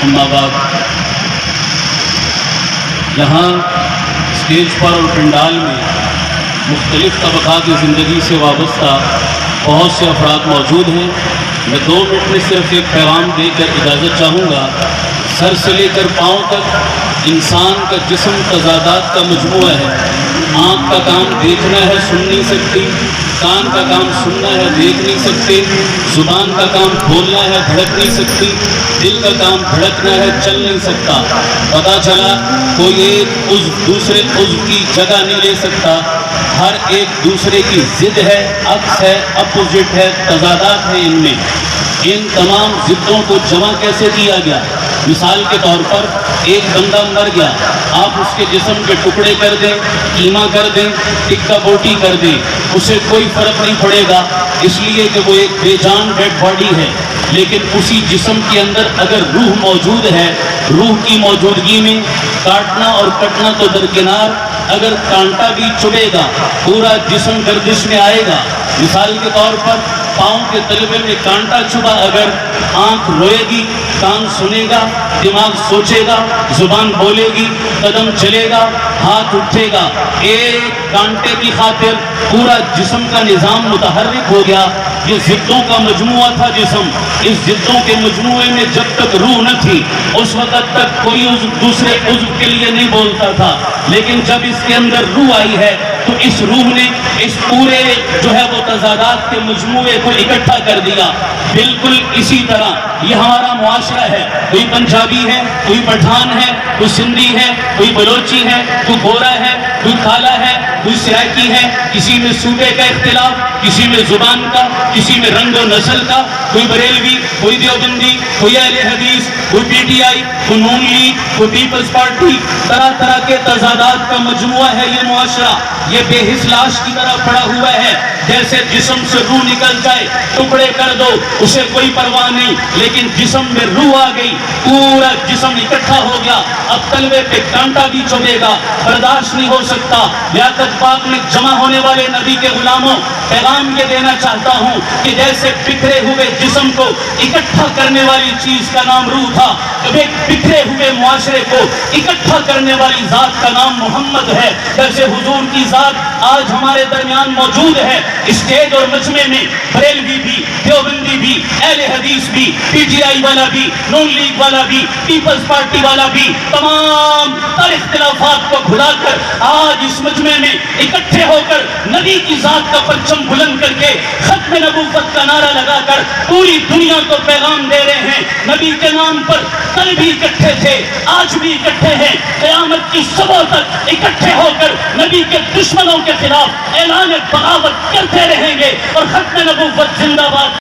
اما بعد، یہاں اسٹیج پر اور پنڈال میں مختلف طبقات زندگی سے وابستہ بہت سے افراد موجود ہیں۔ میں 2 منٹ میں صرف ایک پیغام دے کر اجازت چاہوں گا۔ سر سے لے کر پاؤں تک انسان کا جسم تضادات کا مجموعہ ہے۔ آنکھ کا کام دیکھنا ہے، سن نہیں سکتی۔ کان کا کام سننا ہے، دیکھ نہیں سکتے۔ زبان کا کام بولنا ہے، دھڑک نہیں سکتی۔ دل کا کام دھڑکنا ہے، چل نہیں سکتا۔ پتہ چلا کوئی ایک عضو دوسرے عضو کی جگہ نہیں لے سکتا۔ ہر ایک دوسرے کی ضد ہے، عکس ہے، اپوزٹ ہے، تضادات ہیں ان میں۔ ان تمام ضدوں کو جمع کیسے کیا گیا؟ مثال کے طور پر ایک بندہ مر گیا، آپ اس کے جسم کے ٹکڑے کر دیں، قیمہ کر دیں، ٹکا بوٹی کر دیں، اسے کوئی فرق نہیں پڑے گا، اس لیے کہ وہ ایک بے جان ڈیڈ باڈی ہے۔ لیکن اسی جسم کے اندر اگر روح موجود ہے، روح کی موجودگی میں کاٹنا اور کٹنا تو درکنار، اگر کانٹا بھی چبھے گا پورا جسم گردش میں آئے گا۔ مثال کے طور پر پاؤں کے تلوے میں کانٹا چبھا، اگر آنکھ روئے گی، کان سنے گا، دماغ سوچے گا، زبان بولے گی، قدم چلے گا، ہاتھ اٹھے گا۔ ایک کانٹے کی خاطر پورا جسم کا نظام متحرک ہو گیا۔ یہ ضدوں کا مجموعہ تھا جسم۔ اس ضدوں کے مجموعے میں جب تک روح نہ تھی اس وقت تک کوئی عضو دوسرے عضو کے لیے نہیں بولتا تھا، لیکن جب اس کے اندر روح آئی ہے تو اس روح نے اس پورے جو ہے وہ تضادات کے مجموعے کو اکٹھا کر دیا۔ بالکل اسی طرح یہ ہمارا معاشرہ ہے۔ کوئی پنجابی ہے، کوئی پٹھان ہے، کوئی سندھی ہے، کوئی بلوچی ہے، کوئی گورا ہے، کوئی کالا ہے، کوئی سرائکی ہے، کسی میں صوبے کا اختلاف، کسی میں زبان کا، کسی میں رنگ و نسل کا، کوئی بریلوی، کوئی دیوبندی، کوئی اہل حدیث، کوئی پی ٹی آئی، کوئی نون لیگ، کوئی پیپلز پارٹی، طرح طرح کے تضادات کا مجموعہ ہے یہ معاشرہ۔ یہ بے حس لاش کی طرح پڑا ہوا ہے، جیسے جسم سے روح نکل جائے ٹکڑے کر دو اسے کوئی پرواہ نہیں، لیکن جسم میں روح آ گئی، پورا جسم اکٹھا ہو گیا۔ اب تلوے پہ کانٹا بھی چبھے گا، برداشت نہیں ہو سکتا۔ لیاقت پاک میں جمع ہونے والے نبی کے غلاموں، پیغام یہ دینا چاہتا ہوں کہ جیسے بکھرے ہوئے جسم کو اکٹھا کرنے والی چیز کا نام روح تھا، ایک بکھرے ہوئے معاشرے کو اکٹھا کرنے والی ذات کا نام محمد ہے، جیسے حضور کی ذات آج ہمارے درمیان موجود ہے۔ اسٹیج اور مجمع میں بریلوی بھی، دیوبندی بھی، اہل حدیث بھی، پی ٹی آئی والا بھی، نون لیگ والا بھی، پیپلز پارٹی والا بھی، تمام تر اختلافات کو بھلا کر آج اس مجمع میں اکٹھے ہو کر نبی کی ذات کا پرچم بلند کر کے ختم نبوت کا نعرہ لگا کر پوری دنیا کو پیغام دے رہے ہیں۔ نبی کے نام پر کل بھی اکٹھے تھے، آج بھی اکٹھے ہیں، قیامت کی صبح تک اکٹھے ہو کر نبی کے دشمنوں کے خلاف اعلان بغاوت کرتے رہیں گے اور ختم نبوت زندہ باد۔